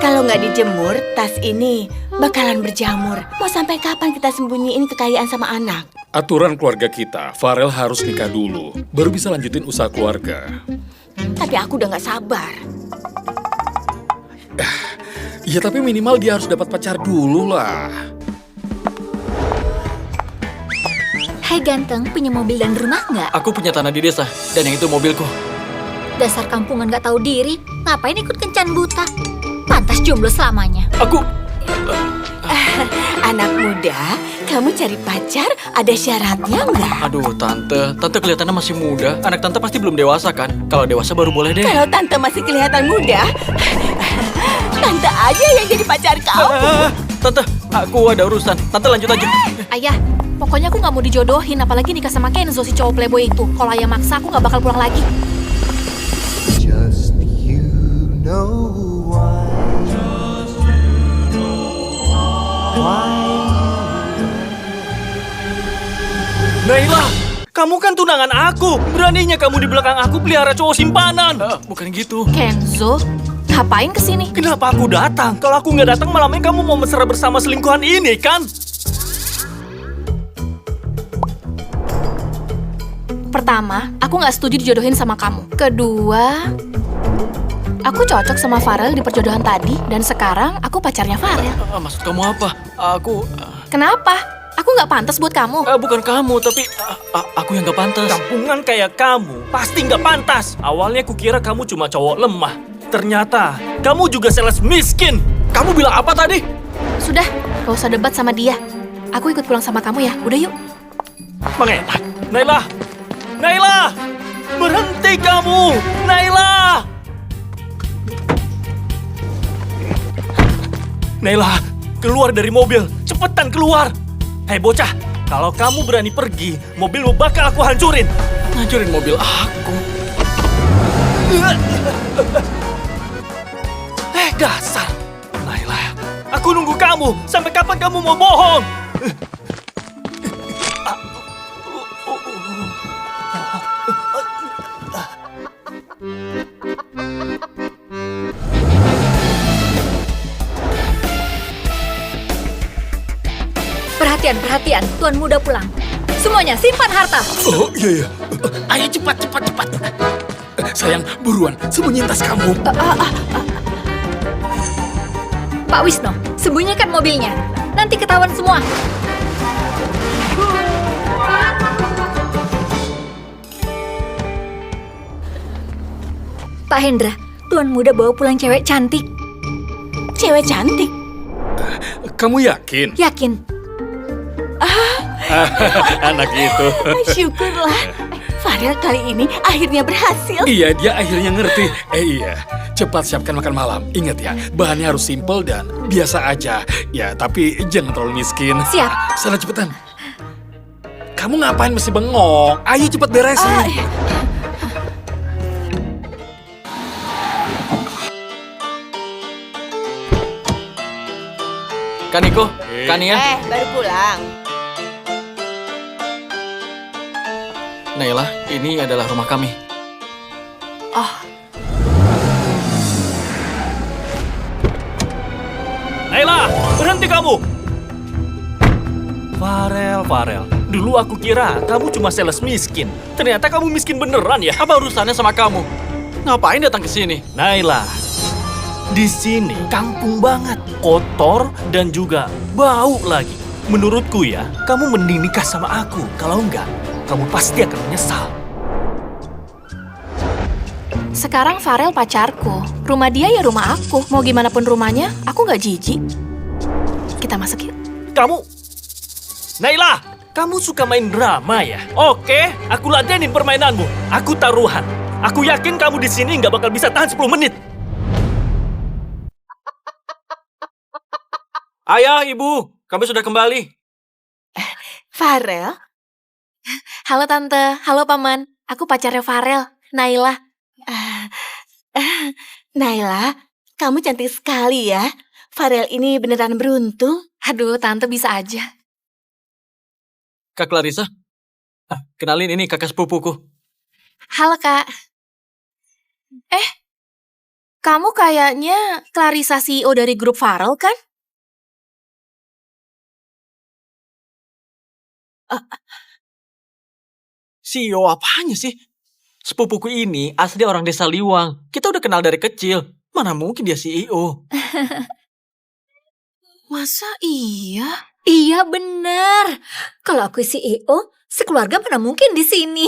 Kalau nggak dijemur, tas ini bakalan berjamur. Mau sampai kapan kita sembunyiin kekayaan sama anak? Aturan keluarga kita, Farel harus nikah dulu, baru bisa lanjutin usaha keluarga. Tapi aku udah nggak sabar. Ya tapi minimal dia harus dapat pacar dulu lah. Hai ganteng, punya mobil dan rumah nggak? Aku punya tanah di desa, dan yang itu mobilku. Dasar kampungan nggak tahu diri, ngapain ikut kencan buta? Pantas jomblo selamanya. Aku... Anak muda, kamu cari pacar ada syaratnya nggak? Aduh, Tante kelihatannya masih muda. Anak Tante pasti belum dewasa kan? Kalau dewasa baru boleh deh. Kalau tante masih kelihatan muda, tante aja yang jadi pacar kau. Tante, aku ada urusan. Tante lanjut aja. Ayah, pokoknya aku nggak mau dijodohin, apalagi nikah sama Kenzo si cowok playboy itu. Kalau ayah maksa, aku nggak bakal pulang lagi. Just you know why. Naila, kamu kan tunangan aku. Beraninya kamu di belakang aku pelihara cowok simpanan. Bukan gitu. Kenzo, ngapain kesini? Kenapa aku datang? Kalau aku nggak datang malamnya kamu mau mesra bersama selingkuhan ini kan? Pertama, aku nggak setuju dijodohin sama kamu. Kedua, aku cocok sama Farel di perjodohan tadi, dan sekarang aku pacarnya Farel. Maksud kamu apa? Aku... Kenapa? Aku nggak pantas buat kamu. bukan kamu, tapi aku yang gak pantas. Kampungan kayak kamu pasti nggak pantas. Awalnya kukira kamu cuma cowok lemah. Ternyata kamu juga sales miskin. Kamu bilang apa tadi? Sudah, gak usah debat sama dia. Aku ikut pulang sama kamu ya. Udah yuk. Mengenak. Naila! Naila! Berhenti kamu! Naila! Naila, keluar dari mobil. Cepetan keluar. Hei bocah, kalau kamu berani pergi, mobilmu bakal aku hancurin. Ngancurin mobil aku. Dasar. Naila, aku nunggu kamu. Sampai kapan kamu mau bohong? Perhatian, tuan muda pulang. Semuanya simpan harta. Oh iya. Ayo cepat. Sayang, buruan, sembunyiin tas kamu. Pak Wisno, sembunyikan mobilnya. Nanti ketahuan semua. Pak Hendra, tuan muda bawa pulang cewek cantik. Cewek cantik. Kamu yakin? Yakin? Anak itu. Syukurlah. Farel kali ini akhirnya berhasil. Iya, dia akhirnya ngerti. Iya, cepat siapkan makan malam. Ingat ya, bahannya harus simpel dan biasa aja. Ya, tapi jangan terlalu miskin. Siap. Sana cepetan. Kamu ngapain masih bengong? Ayo cepat beresin. Kaniko, Kania, Baru pulang. Naila, ini adalah rumah kami. Naila, berhenti kamu! Farel. Dulu aku kira kamu cuma sales miskin. Ternyata kamu miskin beneran ya. Apa urusannya sama kamu? Ngapain datang ke sini? Naila, di sini kampung banget, kotor dan juga bau lagi. Menurutku ya, kamu mending nikah sama aku. Kalau enggak, kamu pasti akan menyesal. Sekarang Farel pacarku. Rumah dia ya rumah aku. Mau gimana pun rumahnya, aku nggak jijik. Kita masuk yuk. Kamu... Naila, kamu suka main drama ya? Oke, aku ladenin permainanmu. Aku taruhan. Aku yakin kamu di sini nggak bakal bisa tahan 10 menit. Ayah, ibu, kami sudah kembali. Farel? Halo Tante, halo Paman. Aku pacarnya Farel, Naila. Naila, kamu cantik sekali ya. Farel ini beneran beruntung. Aduh, Tante bisa aja. Kak Clarissa, kenalin ini kakak sepupuku. Halo Kak. Kamu kayaknya Clarissa CEO dari grup Farel kan? CEO apanya sih? Sepupuku ini asli orang desa Liwang. Kita udah kenal dari kecil. Mana mungkin dia CEO? Masa iya? Iya bener. Kalau aku CEO, sekeluarga mana mungkin di sini.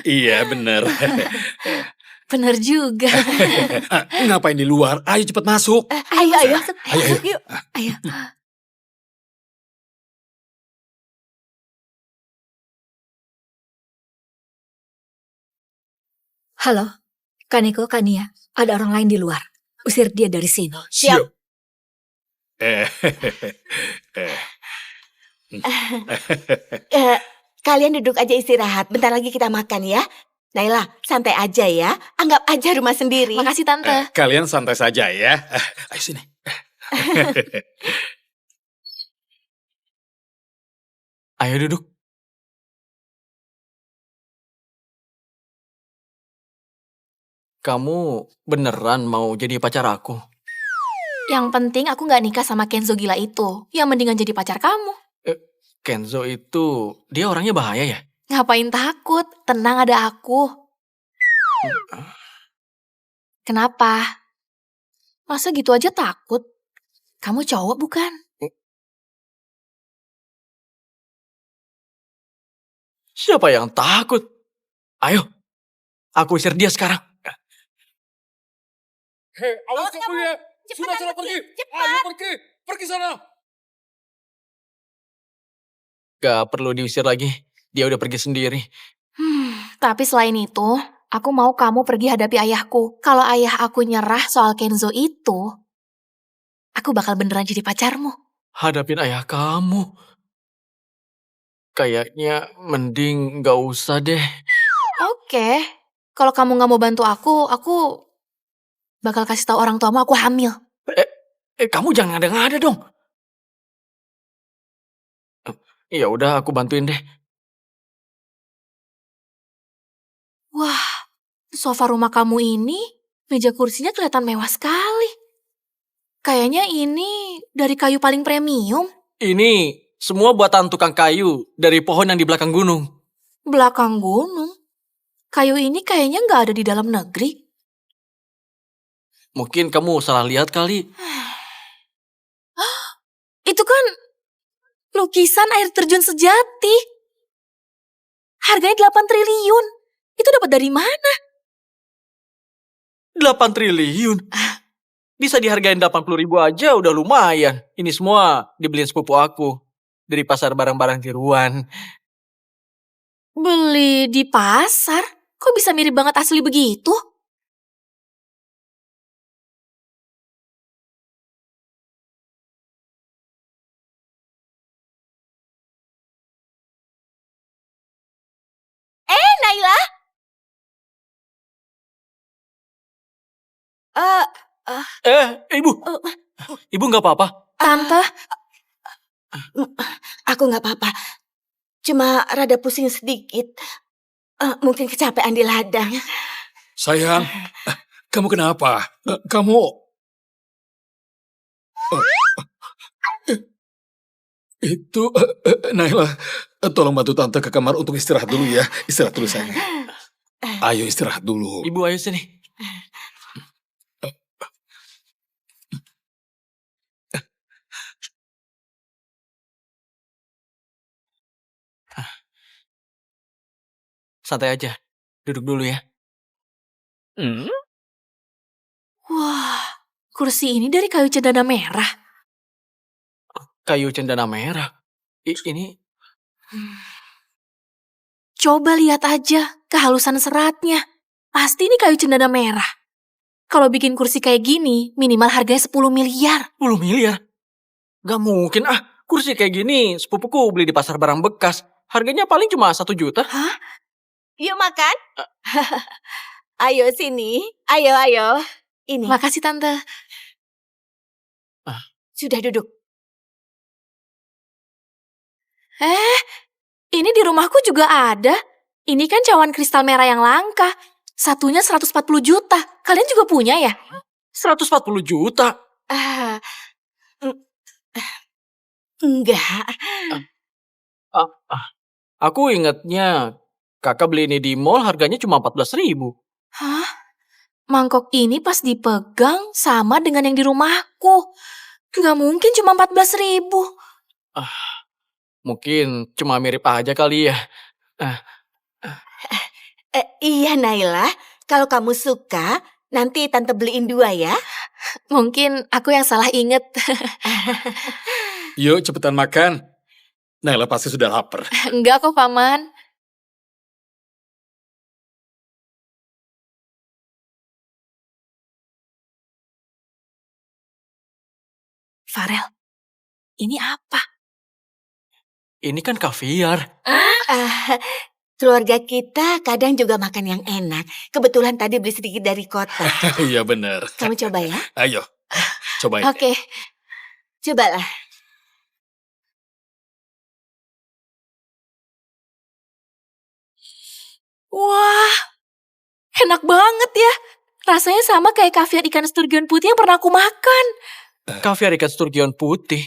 Iya, bener. Bener juga. Ngapain di luar? Ayo cepet masuk. Ayo, ayo. Ayo, ayo. Yuk. Ayo. Halo, Kaneko, Kania. Ada orang lain di luar. Usir dia dari sini. Siap. Eh, Kalian duduk aja istirahat. Bentar lagi kita makan ya. Naila, santai aja ya. Anggap aja rumah sendiri. Makasih Tante. kalian santai saja ya. Ayo sini. Ayo duduk. Kamu beneran mau jadi pacar aku? Yang penting aku nggak nikah sama Kenzo gila itu. Yang mendingan jadi pacar kamu. Kenzo itu, dia orangnya bahaya ya? Ngapain takut? Tenang, ada aku. Kenapa? Masa gitu aja takut? Kamu cowok bukan? Siapa yang takut? Ayo, aku usir dia sekarang. Hei, awas kamu ya. Cepetan, Sudah pergi. cepat. Ayo pergi. Pergi sana. Gak perlu diusir lagi. Dia udah pergi sendiri. Tapi selain itu, aku mau kamu pergi hadapi ayahku. Kalau ayah aku nyerah soal Kenzo itu, aku bakal beneran jadi pacarmu. Hadapin ayah kamu. Kayaknya mending gak usah deh. Oke, kalau kamu nggak mau bantu aku bakal kasih tahu orang tuamu aku hamil. Kamu jangan ngada-ngada dong. Ya udah, aku bantuin deh. Wah, sofa rumah kamu ini, meja kursinya kelihatan mewah sekali. Kayaknya ini dari kayu paling premium. Ini semua buatan tukang kayu dari pohon yang di belakang gunung. Belakang gunung. Kayu ini kayaknya nggak ada di dalam negeri. Mungkin kamu salah lihat kali. Itu kan lukisan air terjun sejati. Harganya 8 triliun. Itu dapat dari mana? 8 triliun. Bisa dihargain 80.000 aja udah lumayan. Ini semua dibeliin sepupu aku. Dari pasar barang-barang tiruan. Beli di pasar? Kok bisa mirip banget asli begitu? Naila. Ibu. Ibu gak apa-apa? Tante, Aku nggak apa-apa. Cuma rada pusing sedikit. Mungkin kecapean di ladang. Sayang, kamu kenapa? Kamu... Itu, Naila, tolong bantu Tante ke kamar untuk istirahat dulu ya. Istirahat dulu, sayang. Ayo istirahat dulu. Ibu ayo sini. Santai aja. Duduk dulu ya. wah, kursi ini dari kayu cendana merah. Kayu cendana merah. Ini Coba lihat aja kehalusan seratnya. Pasti ini kayu cendana merah. Kalau bikin kursi kayak gini, minimal harganya 10 miliar. 10 miliar. Gak mungkin kursi kayak gini sepupuku beli di pasar barang bekas. Harganya paling cuma 1 juta. Yuk makan. Ayo sini. Ayo, ayo. Ini. Makasih Tante. Sudah duduk. Ini di rumahku juga ada. Ini kan cawan kristal merah yang langka. Satunya 140 juta. Kalian juga punya ya? 140 juta. Ah, mm, enggak. Ah, ah. Aku ingatnya kakak beli ini di mall harganya cuma 14.000. Hah? Mangkok ini pas dipegang sama dengan yang di rumahku. Gak mungkin cuma 14.000. Mungkin cuma mirip aja kali ya. Iya Naila, kalau kamu suka, nanti tante beliin 2 ya. Mungkin aku yang salah inget. Yuk cepetan makan. Naila pasti sudah lapar. Enggak kok, Paman. Farel, ini apa? Ini kan kaviar. Ah, keluarga kita kadang juga makan yang enak. Kebetulan tadi beli sedikit dari kota. Iya bener. Kamu coba ya. Ayo, cobain. Oke, Cobalah. wah, enak banget ya. Rasanya sama kayak kaviar ikan sturgeon putih yang pernah aku makan. Kaviar ikan sturgeon putih.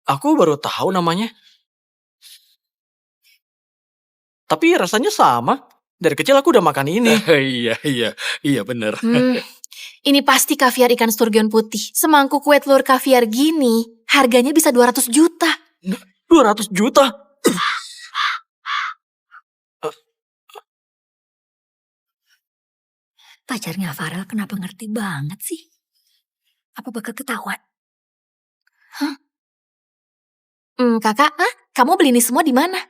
Aku baru tahu namanya. Tapi rasanya sama. Dari kecil aku udah makan ini. Iya bener. Ini pasti kaviar ikan sturgeon putih. Semangkuk kue telur kaviar gini, harganya bisa 200 juta. 200 juta. Pacarnya Farel kenapa ngerti banget sih? Apa bakal ketahuan? Kakak, kamu beli ini semua di mana?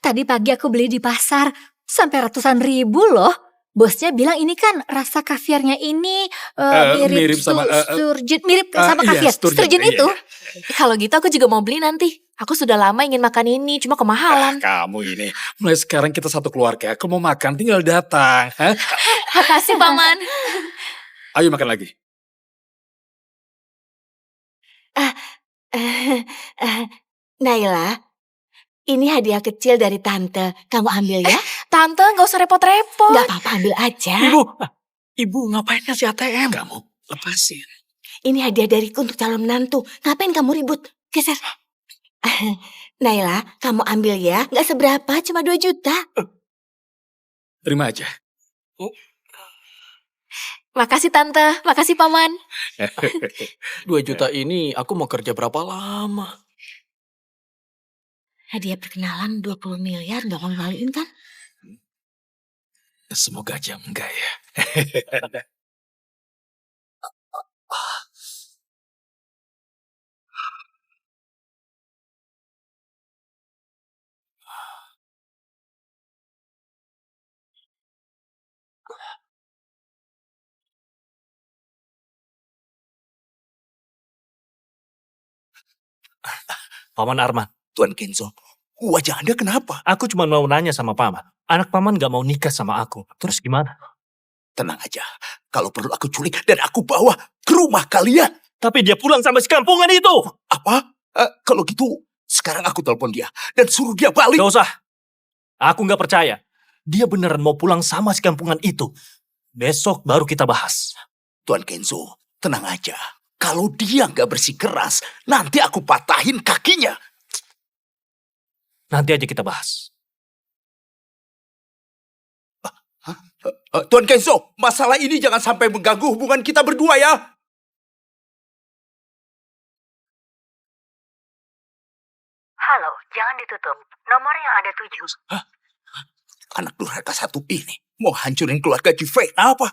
Tadi pagi aku beli di pasar, sampai ratusan ribu loh. Bosnya bilang ini kan rasa kaviarnya ini mirip sama, sturgeon, mirip sama iya, kaviar. Sturgeon iya, itu. iya. Kalau gitu aku juga mau beli nanti. Aku sudah lama ingin makan ini, cuma kemahalan. Kamu ini, mulai sekarang kita satu keluarga. Kalau mau makan tinggal datang. Hah? Makasih, Paman. Ayo makan lagi. Naila, ini hadiah kecil dari tante. Kamu ambil ya. Tante, gak usah repot-repot. Gak apa-apa, ambil aja. Ibu ngapain ngasih ATM? Kamu lepasin. Ini hadiah dariku untuk calon menantu. Ngapain kamu ribut? Geser. Naila, kamu ambil ya. Gak seberapa, cuma 2 juta. Terima aja. Makasih, Tante. Makasih, Paman. 2 juta ini aku mau kerja berapa lama? Hadiah perkenalan 20 miliar, gak mau maluin kan? Semoga aja enggak ya. Paman Arman, Tuan Kenzo, wajah Anda kenapa? aku cuma mau nanya sama Paman. Anak Paman gak mau nikah sama aku. Terus gimana? Tenang aja, kalau perlu aku culik dan aku bawa ke rumah kalian. Tapi dia pulang sama sekampungan itu. Apa? Kalau gitu, sekarang aku telepon dia dan suruh dia balik. Gak usah. Aku gak percaya. Dia beneran mau pulang sama sekampungan itu. Besok baru kita bahas. Tuan Kenzo, tenang aja. Kalau dia nggak bersikeras, nanti aku patahin kakinya. Nanti aja kita bahas. Tuan Kenzo, masalah ini jangan sampai mengganggu hubungan kita berdua ya. Halo, jangan ditutup. Nomor yang ada 7. Anak durhaka satu ini mau hancurin keluarga Juvena apa?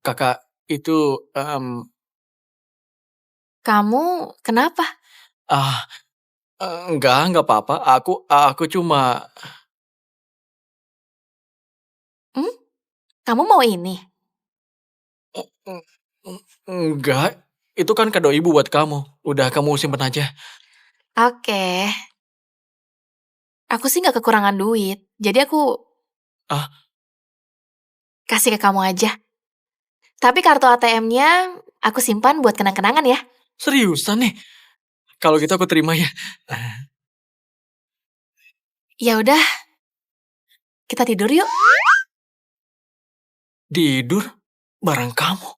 Kakak, itu... Kamu kenapa? Enggak apa-apa. Aku cuma... Kamu mau ini? Enggak, itu kan kado ibu buat kamu. Udah kamu simpen aja. Oke. Aku sih nggak kekurangan duit. Jadi aku Ah? kasih ke kamu aja. Tapi kartu ATM-nya aku simpan buat kenang-kenangan ya. Seriusan nih? Kalau gitu aku terima ya. Ya udah, kita tidur yuk. Tidur bareng kamu.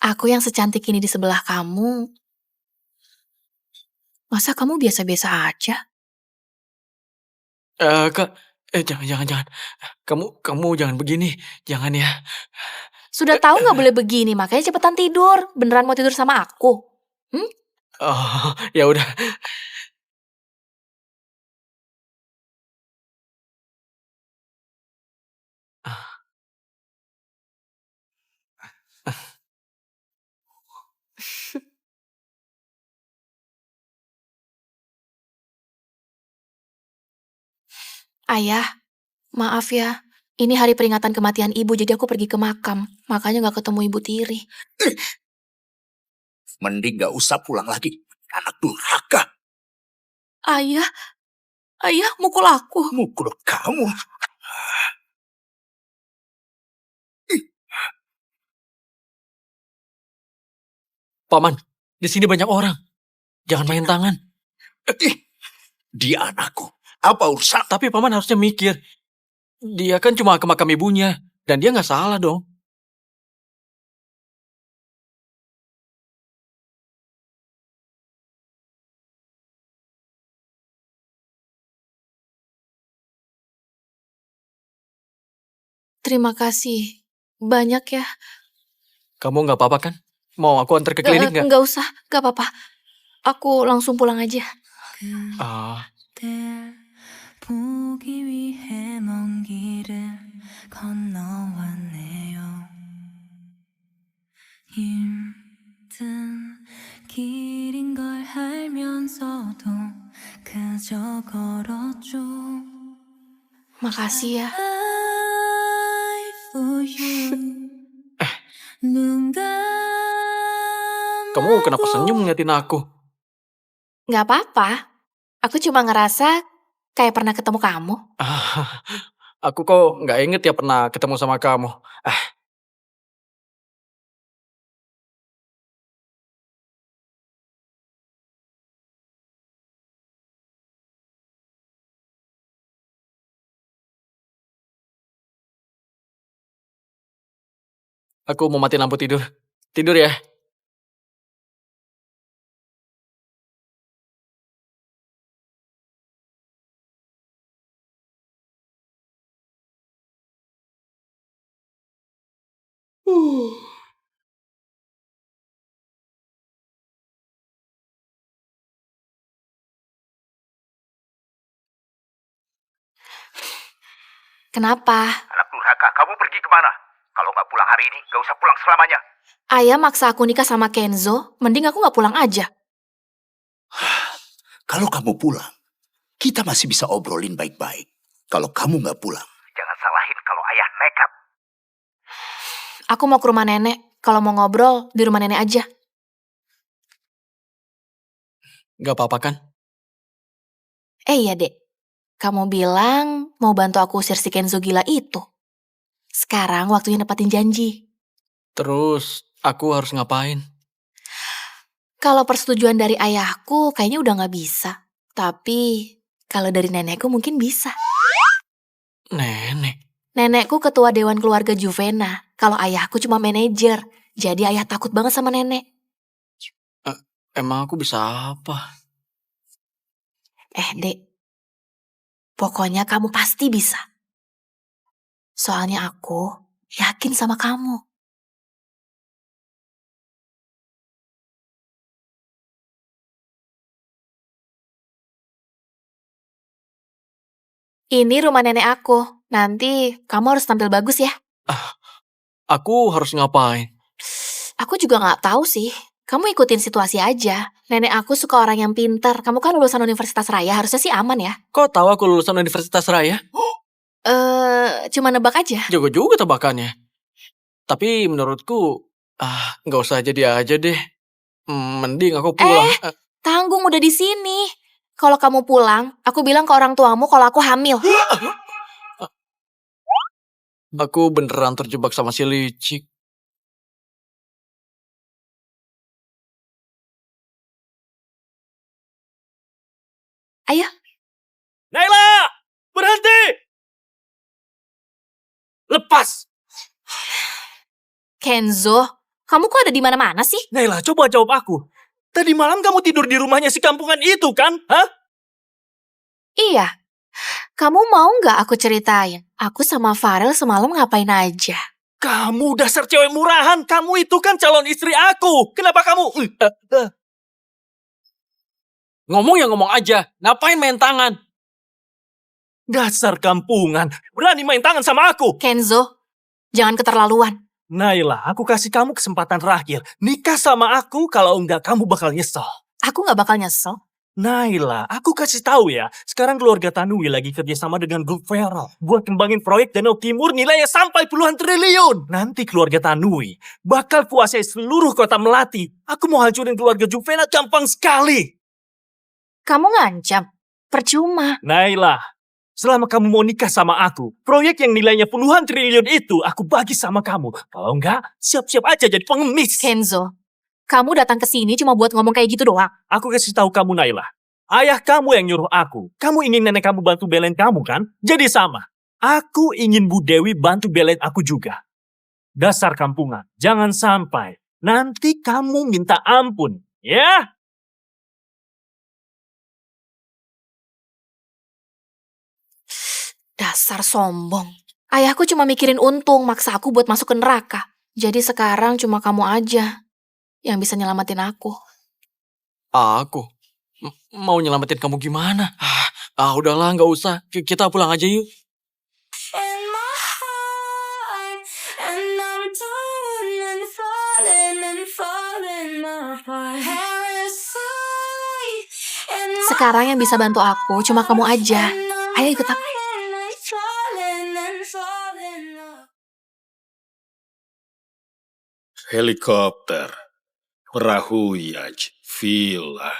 Aku yang secantik ini di sebelah kamu. Masa kamu biasa-biasa aja? Kak, jangan. Kamu jangan begini. Jangan ya. Sudah tahu nggak boleh begini, makanya cepetan tidur. Beneran mau tidur sama aku? Oh, ya udah. Ayah, maaf ya. Ini hari peringatan kematian ibu, jadi aku pergi ke makam. Makanya nggak ketemu ibu tiri. Mending gak usah pulang lagi. Anak durhaka. Ayah, ayah mukul aku. Mukul kamu. Paman, di sini banyak orang. Jangan main tangan. Dia anakku. Apa urusan? Tapi paman harusnya mikir. Dia kan cuma ke makam ibunya. Dan dia nggak salah dong. Terima kasih. Banyak ya. Kamu nggak apa-apa kan? Mau aku antar ke klinik nggak? Nggak usah, nggak apa-apa. Aku langsung pulang aja. Ah, 보기 위해 먼 길을 건너왔네요. 힘든 길인 걸 알면서도 그저 걸었죠. Makasih ya. I for you. 눈 kamu kenapa senyum ngeliatin aku? Nggak apa-apa. Aku cuma ngerasa kayak pernah ketemu kamu. Ah, aku kok nggak inget ya pernah ketemu sama kamu. Aku mau matiin lampu tidur. Tidur ya. Kenapa? Anak durhaka, kamu pergi kemana? Kalau nggak pulang hari ini, gak usah pulang selamanya. Ayah maksa aku nikah sama Kenzo, mending aku nggak pulang aja. Kalau kamu pulang, kita masih bisa obrolin baik-baik. Kalau kamu nggak pulang, jangan salahin kalau ayah nekat. Aku mau ke rumah nenek. Kalau mau ngobrol, di rumah nenek aja. Nggak apa-apa kan? Iya, Dek. Kamu bilang mau bantu aku usir si Kenzo gila itu. Sekarang waktunya nepatin janji. Terus aku harus ngapain? Kalau persetujuan dari ayahku kayaknya udah nggak bisa. Tapi kalau dari nenekku mungkin bisa. Nenek. Nenekku ketua Dewan Keluarga Juvena. Kalau ayahku cuma manajer. Jadi ayah takut banget sama nenek. Emang aku bisa apa? Dek. Pokoknya kamu pasti bisa. Soalnya aku yakin sama kamu. Ini rumah nenek aku. Nanti kamu harus tampil bagus ya. Aku harus ngapain? Aku juga nggak tahu sih. kamu ikutin situasi aja. Nenek aku suka orang yang pintar. Kamu kan lulusan Universitas Raya, harusnya sih aman ya. Kok tahu aku lulusan Universitas Raya? Cuma nebak aja. Jago juga tebakannya. Tapi menurutku, nggak usah jadi aja deh. Mending aku pulang. Tanggung udah di sini. Kalau kamu pulang, aku bilang ke orang tuamu kalau aku hamil. Aku beneran terjebak sama si licik. Ayo. Naila! Berhenti! Lepas! Kenzo, kamu kok ada di mana-mana sih? Naila, coba jawab aku. Tadi malam kamu tidur di rumahnya si kampungan itu kan? Hah? Iya. Kamu mau nggak aku ceritain? Aku sama Farel semalam ngapain aja? Kamu dasar cewek murahan. Kamu itu kan calon istri aku. Kenapa kamu... Ngomong ya ngomong aja. Ngapain main tangan? Dasar kampungan. Berani main tangan sama aku. Kenzo, jangan keterlaluan. Naila, aku kasih kamu kesempatan terakhir. Nikah sama aku, kalau enggak kamu bakal nyesel. Aku nggak bakal nyesel. Naila, aku kasih tahu ya. Sekarang keluarga Tanui lagi kerjasama dengan grup Feral buat kembangin proyek Danau Timur nilainya sampai puluhan triliun. Nanti keluarga Tanui bakal kuasai seluruh kota Melati. Aku mau hancurin keluarga Juvena gampang sekali. Kamu ngancam. Percuma. Naila, selama kamu mau nikah sama aku, proyek yang nilainya puluhan triliun itu aku bagi sama kamu. Kalau enggak, siap-siap aja jadi pengemis. Kenzo, kamu datang ke sini cuma buat ngomong kayak gitu doang. Aku kasih tahu kamu, Naila. Ayah kamu yang nyuruh aku. Kamu ingin nenek kamu bantu belain kamu kan? Jadi sama. Aku ingin Bu Dewi bantu belain aku juga. Dasar kampungan. Jangan sampai nanti kamu minta ampun. Ya? Dasar sombong. Ayahku cuma mikirin untung, maksa aku buat masuk ke neraka. Jadi sekarang cuma kamu aja yang bisa nyelamatin aku. Aku? Mau nyelamatin kamu gimana? Udahlah nggak usah. Kita pulang aja yuk. In my heart, and I'm falling and falling and falling apart. Parasite, in my Sekarang yang bisa bantu aku cuma kamu aja. Ayo ikut aku. falling and falling apart. Helikopter, perahu yacht, villa.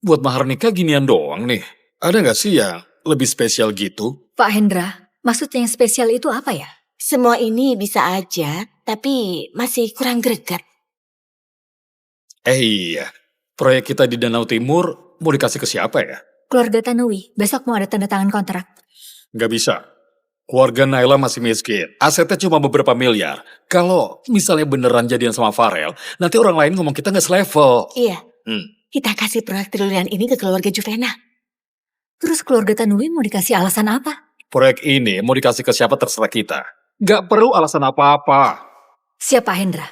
Buat mahar nikah ginian doang nih. Ada nggak sih yang lebih spesial gitu? Pak Hendra, maksudnya yang spesial itu apa ya? Semua ini bisa aja, tapi masih kurang greget. Iya, proyek kita di Danau Timur mau dikasih ke siapa ya? Keluarga Tanui, besok mau ada tanda tangan kontrak. Nggak bisa. Keluarga Naila masih miskin. Asetnya cuma beberapa miliar. Kalau misalnya beneran jadian sama Farel, nanti orang lain ngomong kita nggak selevel. Iya, kita kasih proyek triliunan ini ke keluarga Juvena. Terus keluarga Tanui mau dikasih alasan apa? Proyek ini mau dikasih ke siapa terserah kita. Nggak perlu alasan apa-apa. Siap Pak Hendra.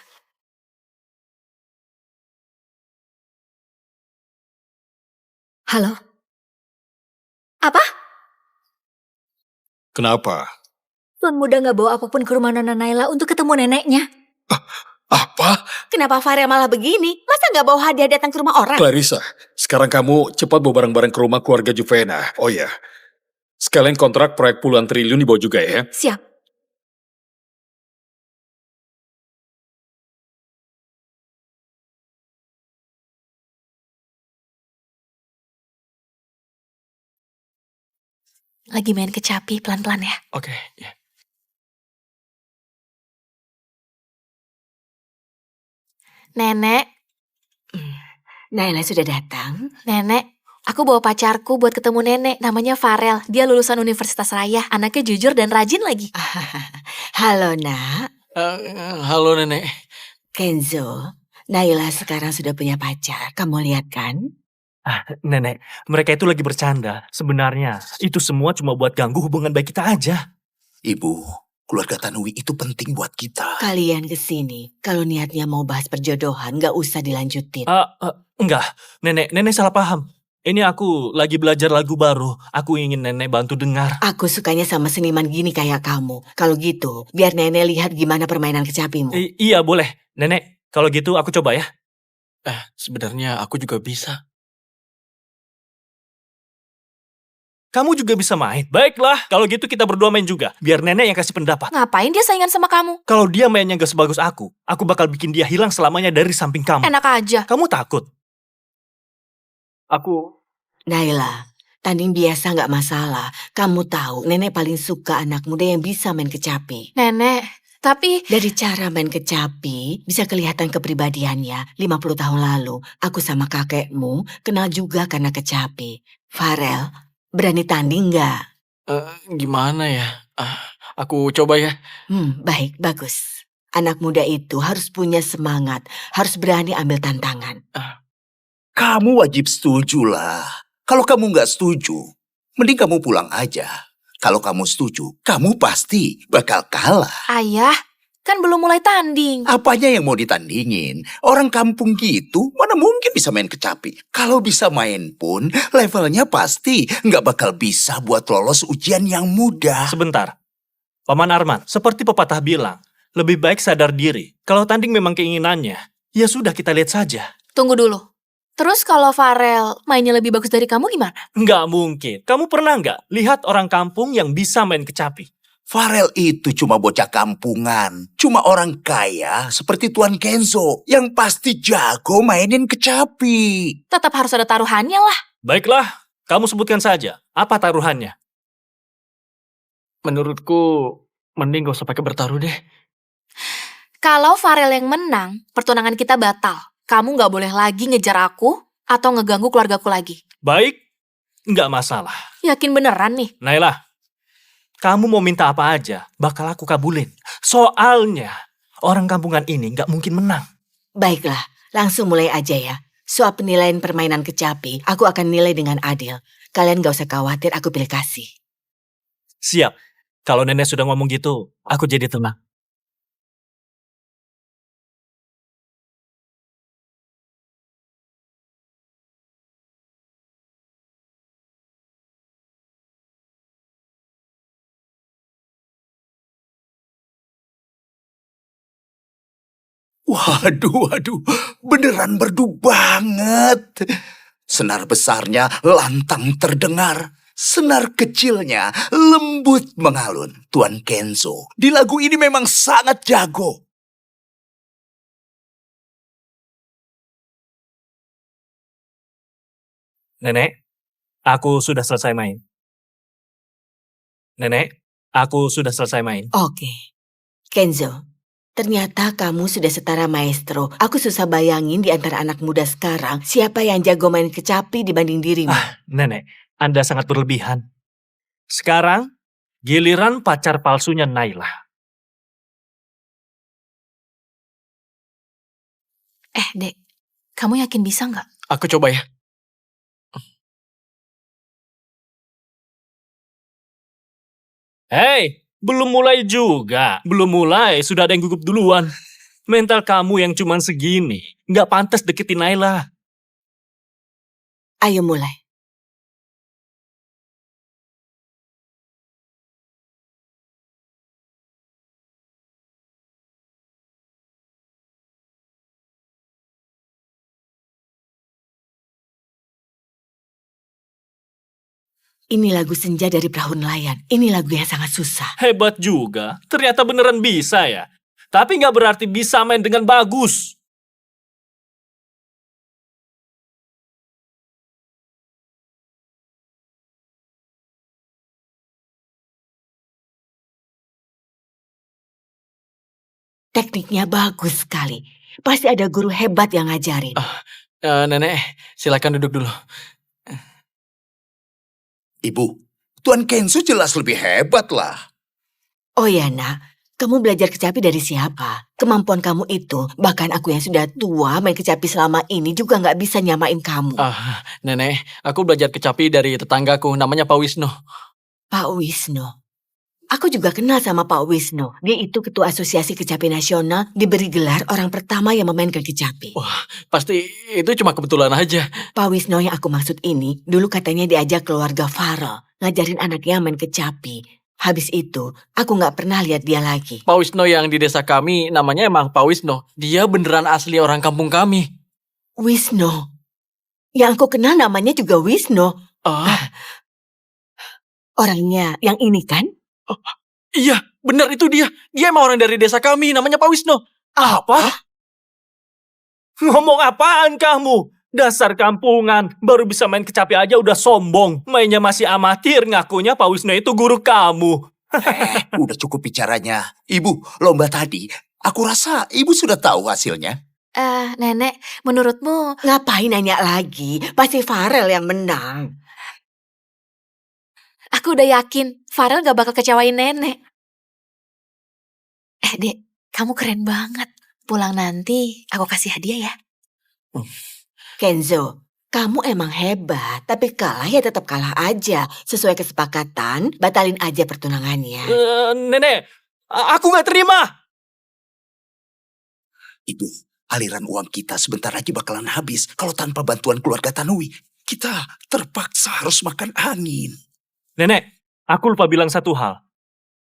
Halo? Apa? Kenapa? Tuan Muda nggak bawa apapun ke rumah Nona Naila untuk ketemu neneknya? Apa? Kenapa Farel malah begini? Masa nggak bawa hadiah datang ke rumah orang? Clarissa, sekarang kamu cepat bawa barang-barang ke rumah keluarga Juvena. Oh ya, sekalian kontrak proyek puluhan triliun dibawa juga ya. Siap. Lagi main kecapi, pelan-pelan ya. Oke, ya. Nenek, Naila sudah datang. Nenek, aku bawa pacarku buat ketemu nenek. Namanya Farel. Dia lulusan Universitas Raya. Anaknya jujur dan rajin lagi. Halo nak, Halo nenek. Kenzo. Naila sekarang sudah punya pacar. Kamu lihat kan? Nenek, mereka itu lagi bercanda. Sebenarnya itu semua cuma buat ganggu hubungan baik kita aja. Ibu, keluarga Tanui itu penting buat kita. Kalian kesini, kalau niatnya mau bahas perjodohan, nggak usah dilanjutin. Enggak, nenek salah paham. Ini aku lagi belajar lagu baru. Aku ingin nenek bantu dengar. Aku sukanya sama seniman gini kayak kamu. Kalau gitu, biar nenek lihat gimana permainan kecapimu. Iya boleh. Nenek, kalau gitu aku coba ya. Sebenarnya aku juga bisa. Kamu juga bisa main. Baiklah, kalau gitu kita berdua main juga. Biar nenek yang kasih pendapat. Ngapain dia saingan sama kamu? Kalau dia mainnya gak sebagus aku bakal bikin dia hilang selamanya dari samping kamu. Enak aja. Kamu takut? Naila, tanding biasa nggak masalah. Kamu tahu, nenek paling suka anak muda yang bisa main kecapi. Nenek, tapi Dari cara main kecapi, bisa kelihatan kepribadiannya. 50 tahun lalu, aku sama kakekmu kenal juga karena kecapi. Farel, berani tanding nggak? Gimana ya? Aku coba ya. Baik, bagus. Anak muda itu harus punya semangat, harus berani ambil tantangan. Kamu wajib setujulah. Kalau kamu nggak setuju, mending kamu pulang aja. Kalau kamu setuju, kamu pasti bakal kalah. ayah, kan belum mulai tanding. Apanya yang mau ditandingin? Orang kampung gitu, mana mungkin bisa main kecapi? Kalau bisa main pun, levelnya pasti nggak bakal bisa buat lolos ujian yang mudah. Sebentar. Paman Arman, seperti pepatah bilang, lebih baik sadar diri. Kalau tanding memang keinginannya, ya sudah kita lihat saja. Tunggu dulu. Terus kalau Farel mainnya lebih bagus dari kamu gimana? Nggak mungkin. Kamu pernah nggak lihat orang kampung yang bisa main kecapi? Farel itu cuma bocah kampungan. Cuma orang kaya seperti Tuan Kenzo yang pasti jago mainin kecapi. Tetap harus ada taruhannya lah. Baiklah, kamu sebutkan saja. Apa taruhannya? Menurutku, mending gak usah pakai bertaruh deh. Kalau Farel yang menang, pertunangan kita batal. Kamu nggak boleh lagi ngejar aku atau ngeganggu keluargaku lagi. Baik, nggak masalah. Yakin beneran nih? Naila, kamu mau minta apa aja, bakal aku kabulin. Soalnya, orang kampungan ini nggak mungkin menang. Baiklah, langsung mulai aja ya. Soal penilaian permainan kecapi, aku akan nilai dengan adil. Kalian gak usah khawatir, aku pilih kasih. Siap, kalau nenek sudah ngomong gitu, aku jadi tenang. Waduh, beneran merdu banget. Senar besarnya lantang terdengar. Senar kecilnya lembut mengalun. Tuan Kenzo di lagu ini memang sangat jago. Nenek, aku sudah selesai main. Nenek, aku sudah selesai main. Oke. Kenzo, ternyata kamu sudah setara maestro. Aku susah bayangin di antara anak muda sekarang, siapa yang jago main kecapi dibanding dirimu. Nenek, Anda sangat berlebihan. Sekarang, giliran pacar palsunya Naila. Dek, kamu yakin bisa nggak? Aku coba ya. Hei, belum mulai juga. Belum mulai, sudah ada yang gugup duluan. Mental kamu yang cuman segini, nggak pantas deketin Naila. Ayo mulai. Ini lagu Senja dari Perahu Nelayan. Ini lagu yang sangat susah. Hebat juga, ternyata beneran bisa ya. Tapi nggak berarti bisa main dengan bagus. Tekniknya bagus sekali. Pasti ada guru hebat yang ngajarin. Nenek, silakan duduk dulu. Ibu, Tuan Kenzo jelas lebih hebat lah. Oh ya, nak. Kamu belajar kecapi dari siapa? Kemampuan kamu itu, bahkan aku yang sudah tua main kecapi selama ini juga nggak bisa nyamain kamu. Nenek, aku belajar kecapi dari tetanggaku, namanya Pak Wisnu. Pak Wisnu. Aku juga kenal sama Pak Wisnu. Dia itu ketua Asosiasi Kecapi Nasional, diberi gelar orang pertama yang memainkan kecapi. Pasti itu cuma kebetulan aja. Pak Wisnu yang aku maksud ini, dulu katanya diajak keluarga Farel, ngajarin anaknya main kecapi. Habis itu, aku nggak pernah lihat dia lagi. Pak Wisno yang di desa kami namanya emang Pak Wisno. Dia beneran asli orang kampung kami. Wisnu. Yang aku kenal namanya juga Wisnu. Orangnya yang ini kan? Iya, bener itu dia. Dia emang orang dari desa kami, namanya Pak Wisno. Apa? Ngomong apaan kamu? Dasar kampungan, baru bisa main kecapi aja udah sombong. Mainnya masih amatir, ngakunya Pak Wisnu itu guru kamu. Udah cukup bicaranya. Ibu, lomba tadi, aku rasa ibu sudah tahu hasilnya. Nenek, menurutmu Ngapain nanya lagi? Pasti Farel yang menang. aku udah yakin Farel gak bakal kecewain nenek. Dek, kamu keren banget. Pulang nanti aku kasih hadiah ya. Kenzo, kamu emang hebat, tapi kalah ya tetap kalah aja. Sesuai kesepakatan, batalin aja pertunangannya. Nenek, aku gak terima. Ibu, aliran uang kita sebentar lagi bakalan habis kalau tanpa bantuan keluarga Tanui. Kita terpaksa harus makan angin. Nenek, aku lupa bilang satu hal.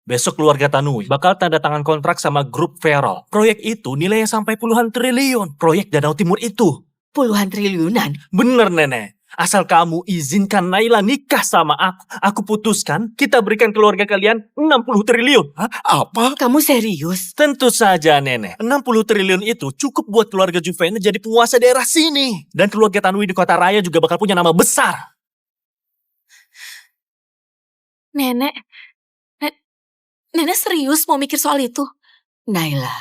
Besok keluarga Tanui bakal tanda tangan kontrak sama grup Farel. Proyek itu nilainya sampai puluhan triliun. Proyek Danau Timur itu. Puluhan triliunan. Bener, Nenek. Asal kamu izinkan Naila nikah sama aku putuskan kita berikan keluarga kalian 60 triliun. Apa? Kamu serius? Tentu saja, Nenek. 60 triliun itu cukup buat keluarga Juvena jadi penguasa daerah sini. Dan keluarga Tanui di kota raya juga bakal punya nama besar. Nenek serius mau mikir soal itu? Naila,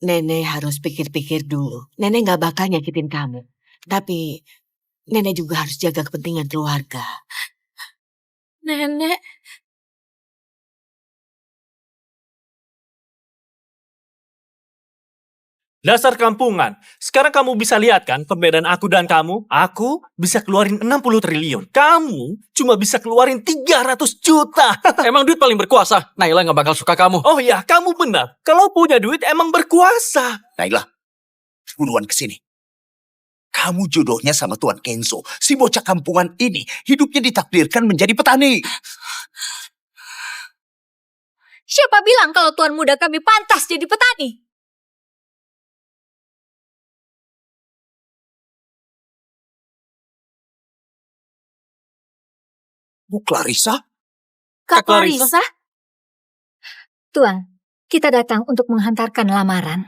Nenek harus pikir-pikir dulu. Nenek gak bakal nyakitin kamu. Tapi Nenek juga harus jaga kepentingan keluarga. Nenek, Dasar kampungan. Sekarang kamu bisa lihat kan perbedaan aku dan kamu? Aku bisa keluarin 60 triliun. Kamu cuma bisa keluarin 300 juta. Emang duit paling berkuasa. Naila gak bakal suka kamu. Oh ya, kamu benar. Kalau punya duit emang berkuasa. Naila, buruan kesini. Kamu jodohnya sama Tuan Kenzo. Si bocah kampungan ini hidupnya ditakdirkan menjadi petani. Siapa bilang kalau tuan muda kami pantas jadi petani? Bu Clarissa? Kak Clarissa? Clarissa? Tuan, kita datang untuk menghantarkan lamaran.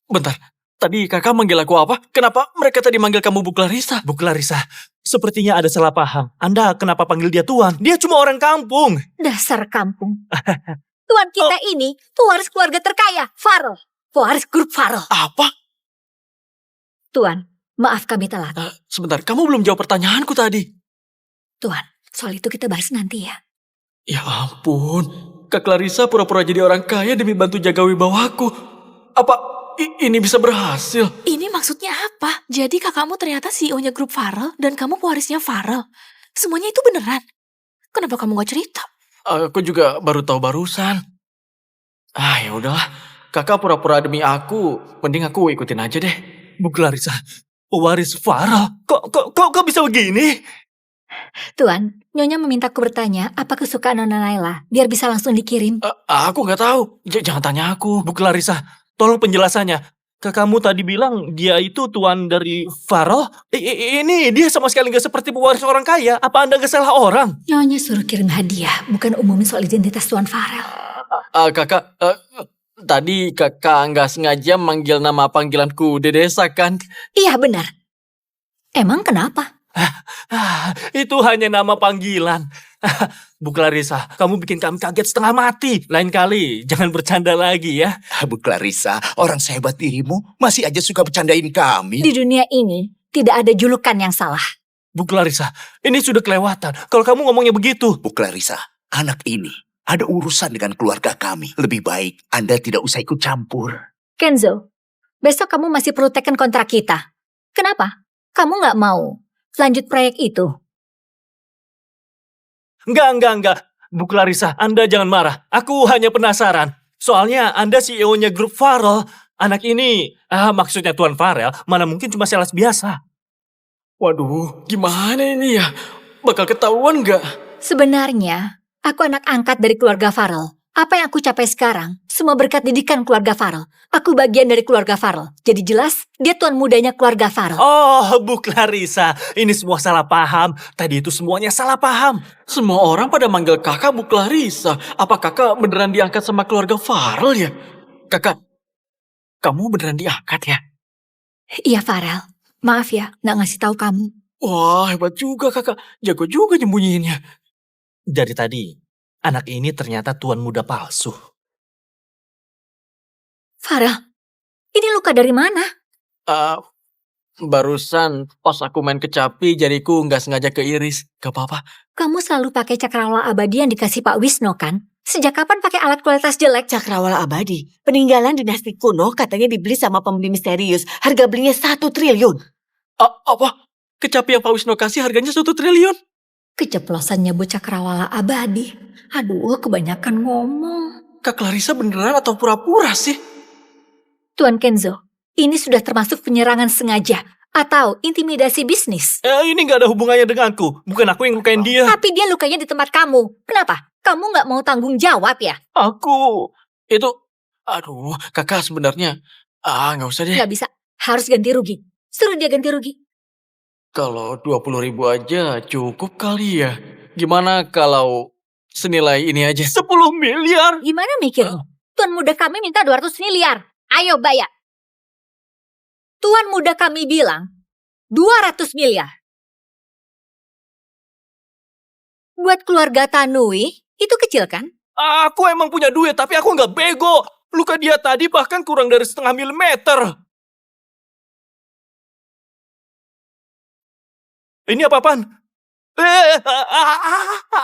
Bentar, tadi kakak manggil aku apa? Kenapa mereka tadi manggil kamu Bu Clarissa? Bu Clarissa, sepertinya ada salah paham. Anda kenapa panggil dia tuan? Dia cuma orang kampung. Dasar kampung. Tuan kita ini pewaris keluarga terkaya, Farel. Pewaris grup Farel. Apa? Tuan, maaf kami telat. Sebentar, kamu belum jawab pertanyaanku tadi. Tuan, soal itu kita bahas nanti ya. Ya ampun, Kak Clarissa pura-pura jadi orang kaya demi bantu jaga wibawaku. Apa ini bisa berhasil? Ini maksudnya apa? Jadi kakakmu ternyata CEO-nya grup Farel dan kamu pewarisnya Farel. Semuanya itu beneran. Kenapa kamu gak cerita? Aku juga baru tahu barusan. Ya udahlah, kakak pura-pura demi aku, mending aku ikutin aja deh. Bu Clarissa, pewaris Farel. Kok bisa begini? Tuan, Nyonya memintaku bertanya apa kesukaan Nona Naila, biar bisa langsung dikirim. Aku nggak tahu. Jangan tanya aku. Bu Clarissa, tolong penjelasannya. Kakakmu tadi bilang dia itu tuan dari Farel. Ini dia sama sekali gak seperti pewaris orang kaya. Apa Anda gak salah orang? Nyonya suruh kirim hadiah, bukan umumin soal identitas Tuan Farel. Kakak, tadi kakak nggak sengaja manggil nama panggilanku di desa kan? Iya benar. Emang kenapa? Itu hanya nama panggilan. Bu Clarissa, kamu bikin kami kaget setengah mati. Lain kali, jangan bercanda lagi ya. Bu Clarissa, orang sehebat dirimu masih aja suka bercandain kami. Di dunia ini tidak ada julukan yang salah. Bu Clarissa, ini sudah kelewatan. Kalau kamu ngomongnya begitu. Bu Clarissa, anak ini ada urusan dengan keluarga kami. Lebih baik Anda tidak usah ikut campur. Kenzo, besok kamu masih perlu teken kontrak kita. Kenapa? Kamu nggak mau lanjut proyek itu? Enggak. Bu Clarissa, Anda jangan marah. Aku hanya penasaran. Soalnya Anda CEO-nya grup Farrell. Anak ini, maksudnya Tuan Farrell, mana mungkin cuma sales biasa. Waduh, gimana ini ya? Bakal ketahuan nggak? Sebenarnya, aku anak angkat dari keluarga Farrell. Apa yang aku capai sekarang, semua berkat didikan keluarga Farrell. Aku bagian dari keluarga Farrell. Jadi jelas, dia tuan mudanya keluarga Farrell. Oh, Bu Clarissa, ini semua salah paham. Tadi itu semuanya salah paham. Semua orang pada manggil kakak Bu Clarissa. Apa kakak beneran diangkat sama keluarga Farrell ya? Kakak, kamu beneran diangkat ya? Iya, Farrell. Maaf ya, nggak ngasih tahu kamu. Wah, hebat juga kakak. Jago juga nyembunyiinnya. Dari tadi, anak ini ternyata tuan muda palsu. Farrell, ini luka dari mana? Barusan pas aku main kecapi, jariku nggak sengaja keiris. Gak apa-apa. Kamu selalu pakai cakrawala abadi yang dikasih Pak Wisno kan? Sejak kapan pakai alat kualitas jelek? Cakrawala abadi. Peninggalan dinasti kuno katanya dibeli sama pembeli misterius. Harga belinya 1 triliun. Apa? Kecapi yang Pak Wisno kasih harganya 1 triliun? Keceplosan nyebut cakrawala abadi. Aduh, kebanyakan ngomong. Kak Clarissa beneran atau pura-pura sih? Tuan Kenzo, ini sudah termasuk penyerangan sengaja atau intimidasi bisnis. Ini nggak ada hubungannya denganku. Bukan aku yang lukain dia. Tapi dia lukanya di tempat kamu. Kenapa? Kamu nggak mau tanggung jawab ya? Aduh, kakak sebenarnya, nggak usah deh. Nggak bisa, harus ganti rugi. Suruh dia ganti rugi. Kalau 20.000 aja cukup kali ya. Gimana kalau senilai ini aja? 10 miliar? Gimana mikirmu? Tuan muda kami minta 200 miliar. Ayo bayar. Tuan muda kami bilang 200 miliar. Buat keluarga Tanui, itu kecil kan? Aku emang punya duit, tapi aku nggak bego. Luka dia tadi bahkan kurang dari 0,5 milimeter. Ini apa-apaan?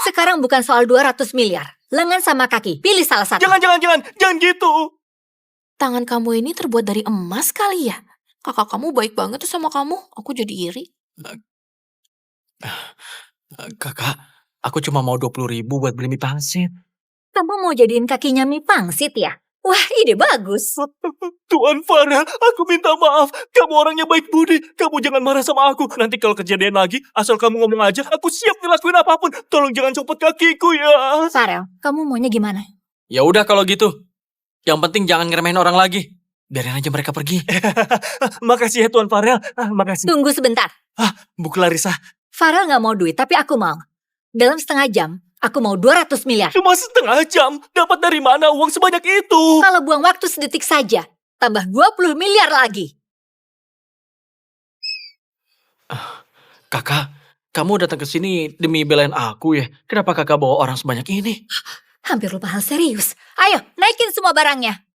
Sekarang bukan soal 200 miliar. Lengan sama kaki, pilih salah satu. Jangan gitu. Tangan kamu ini terbuat dari emas kali ya? Kakak kamu baik banget tuh sama kamu. Aku jadi iri. Kakak, aku cuma mau 20.000 buat beli mie pangsit. Kamu mau jadiin kakinya mie pangsit ya? Wah, ide bagus. Tuan Farrell, aku minta maaf. Kamu orangnya baik budi. Kamu jangan marah sama aku. Nanti kalau kejadian lagi, asal kamu ngomong aja, aku siap ngelakuin apapun. Tolong jangan copot kakiku ya. Farel, kamu maunya gimana? Ya udah kalau gitu. Yang penting jangan ngeremehin orang lagi. Biarin aja mereka pergi. Makasih ya Tuan Farrell. Makasih. Tunggu sebentar. Bu Clarissa. Farel nggak mau duit, tapi aku mau. Dalam setengah jam, aku mau 200 miliar. Cuma setengah jam. Dapat dari mana uang sebanyak itu? Kalau buang waktu sedetik saja, tambah 20 miliar lagi. Kakak, kamu datang ke sini demi belain aku ya. Kenapa kakak bawa orang sebanyak ini? Hampir lupa hal serius. Ayo, naikin semua barangnya.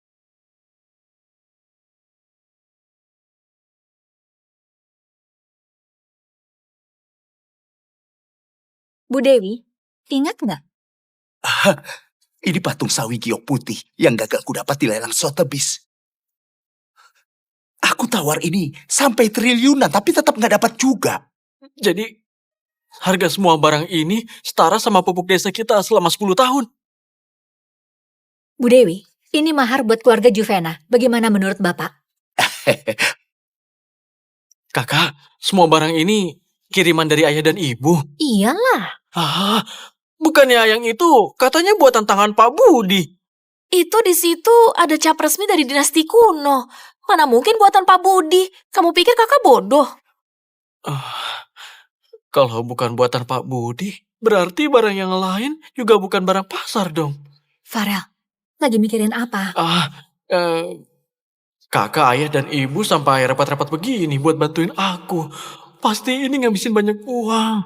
Bu Dewi, ingat nggak? Ini patung sawi giok putih yang gagal ku dapat di lelang Sotheby's. Aku tawar ini sampai triliunan tapi tetap nggak dapat juga. Jadi, harga semua barang ini setara sama pupuk desa kita selama 10 tahun. Bu Dewi, ini mahar buat keluarga Juvena. Bagaimana menurut Bapak? Kakak, semua barang ini kiriman dari ayah dan ibu. Iyalah. Bukannya yang itu katanya buatan tangan Pak Budi. Itu di situ ada cap resmi dari dinasti kuno. Mana mungkin buatan Pak Budi? Kamu pikir kakak bodoh? Kalau bukan buatan Pak Budi, berarti barang yang lain juga bukan barang pasar dong. Farel, lagi mikirin apa? Kakak, ayah, dan ibu sampai repot-repot begini buat bantuin aku. Pasti ini ngabisin banyak uang.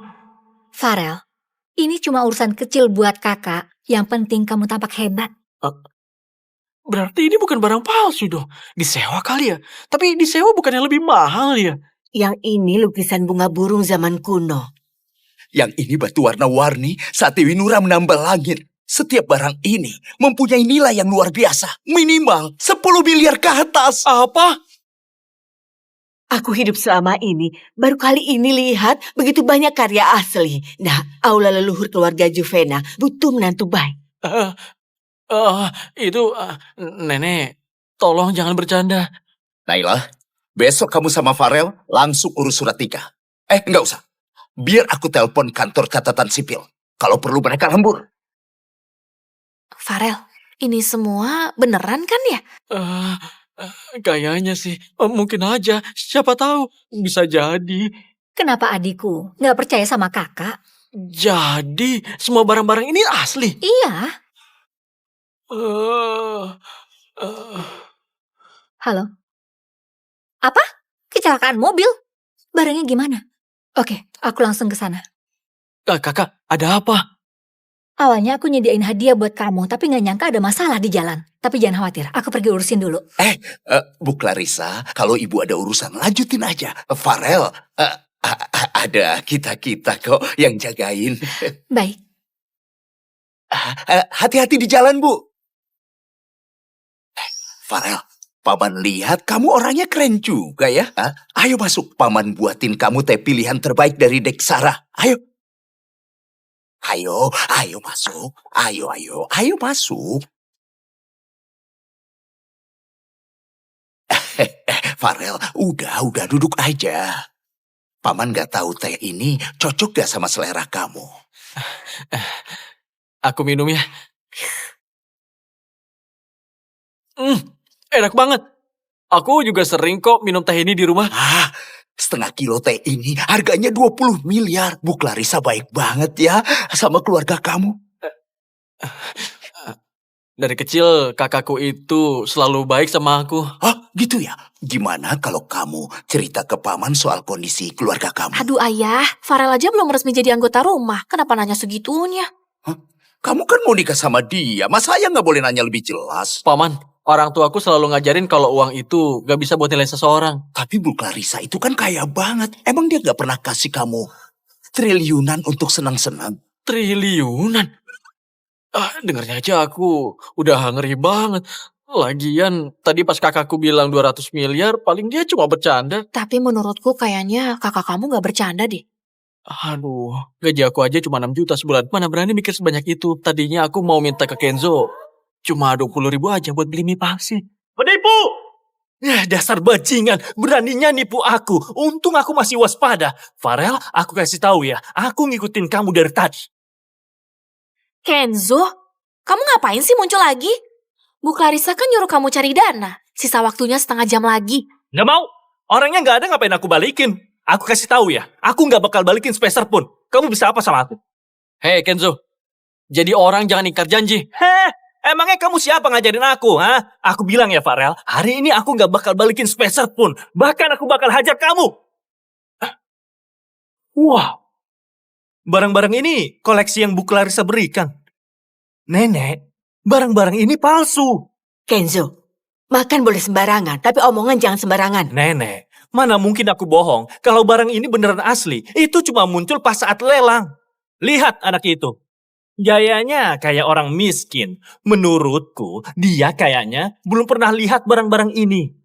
Farel, ini cuma urusan kecil buat kakak. Yang penting kamu tampak hebat. Berarti ini bukan barang palsu dong. Disewa kali ya? Tapi disewa bukannya lebih mahal ya? Yang ini lukisan bunga burung zaman kuno. Yang ini batu warna-warni saat Dewi Nura menambal langit. Setiap barang ini mempunyai nilai yang luar biasa. Minimal 10 miliar ke atas. Apa? Aku hidup selama ini, baru kali ini lihat begitu banyak karya asli. Nah, aula leluhur keluarga Juvena butuh menantu baik. Eh, itu Nenek, tolong jangan bercanda. Naila, besok kamu sama Farel langsung urus surat nikah. Enggak usah. Biar aku telepon kantor catatan sipil. Kalau perlu mereka lembur. Farel, ini semua beneran kan ya? Kayaknya sih, mungkin aja. Siapa tahu, bisa jadi. Kenapa adikku nggak percaya sama kakak? Jadi, semua barang-barang ini asli. Iya. Eh, eh, Halo? Apa? Kecelakaan mobil? Barangnya gimana? Oke, aku langsung ke sana. Kakak, ada apa? Awalnya aku nyediain hadiah buat kamu, tapi nggak nyangka ada masalah di jalan. Tapi jangan khawatir, aku pergi urusin dulu. Bu Clarissa, kalau ibu ada urusan, lanjutin aja. Farel, ada kita-kita kok yang jagain. Baik. Hati-hati di jalan, Bu. Farel, Paman lihat kamu orangnya keren juga ya. Ayo masuk, Paman buatin kamu teh pilihan terbaik dari Deksara. Ayo. Ayo masuk. Ayo masuk. Farel, udah duduk aja. Paman gak tahu teh ini cocok gak sama selera kamu. Aku minum ya. Enak banget. Aku juga sering kok minum teh ini di rumah. Setengah kilo teh ini harganya 20 miliar. Bu Clarissa baik banget ya sama keluarga kamu. Dari kecil kakakku itu selalu baik sama aku. Gitu ya? Gimana kalau kamu cerita ke Paman soal kondisi keluarga kamu? Aduh ayah, Farel aja belum resmi jadi anggota rumah. Kenapa nanya segitunya? Kamu kan mau nikah sama dia, masa saya nggak boleh nanya lebih jelas? Paman, orang tuaku selalu ngajarin kalau uang itu gak bisa buat nilai seseorang. Tapi Bu Clarissa itu kan kaya banget. Emang dia nggak pernah kasih kamu triliunan untuk senang-senang? Triliunan? Dengarnya aja aku udah ngeri banget. Lagian, tadi pas kakakku bilang 200 miliar, paling dia cuma bercanda. Tapi menurutku kayaknya kakak kamu gak bercanda deh. Aduh, gaji aku aja cuma 6 juta sebulan. Mana berani mikir sebanyak itu. Tadinya aku mau minta ke Kenzo cuma 20 ribu aja buat beli mie pangsit. Penipu! Ya, dasar bajingan, beraninya nipu aku. Untung aku masih waspada. Farel, aku kasih tahu ya, aku ngikutin kamu dari tadi. Kenzo, kamu ngapain sih muncul lagi? Bu Clarissa kan nyuruh kamu cari dana. Sisa waktunya setengah jam lagi. Nggak mau. Orangnya nggak ada, ngapain aku balikin? Aku kasih tahu ya, aku nggak bakal balikin sepeser pun. Kamu bisa apa sama aku? Hei Kenzo, jadi orang jangan ingkar janji. Emangnya kamu siapa ngajarin aku, ha? Aku bilang ya Farel, hari ini aku nggak bakal balikin sepeser pun. Bahkan aku bakal hajar kamu. Wah, barang-barang ini koleksi yang Bu Clarissa berikan. Nenek, barang-barang ini palsu. Kenzo, makan boleh sembarangan, tapi omongan jangan sembarangan. Nenek, mana mungkin aku bohong kalau barang ini beneran asli. Itu cuma muncul pas saat lelang. Lihat anak itu. Gayanya kayak orang miskin. Menurutku, dia kayaknya belum pernah lihat barang-barang ini.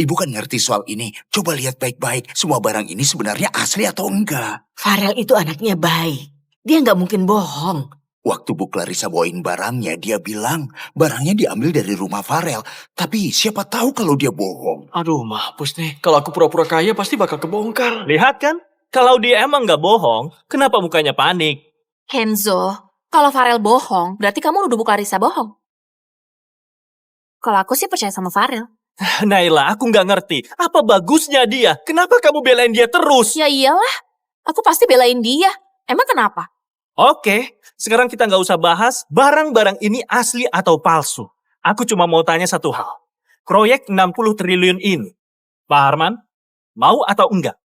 Ibu kan ngerti soal ini. Coba lihat baik-baik, semua barang ini sebenarnya asli atau enggak. Farel itu anaknya baik. Dia nggak mungkin bohong. Waktu Bu Clarissa bawain barangnya, dia bilang barangnya diambil dari rumah Farel. Tapi siapa tahu kalau dia bohong. Aduh mampus nih, kalau aku pura-pura kaya pasti bakal kebongkar. Lihat kan? Kalau dia emang gak bohong, kenapa mukanya panik? Kenzo, kalau Farel bohong, berarti kamu nuduh Bu Clarissa bohong. Kalau aku sih percaya sama Farel. Naila, aku gak ngerti. Apa bagusnya dia? Kenapa kamu belain dia terus? Ya iyalah, aku pasti belain dia. Emang kenapa? Oke, sekarang kita gak usah bahas barang-barang ini asli atau palsu. Aku cuma mau tanya satu hal. Proyek 60 triliun ini, Pak Harman, mau atau enggak?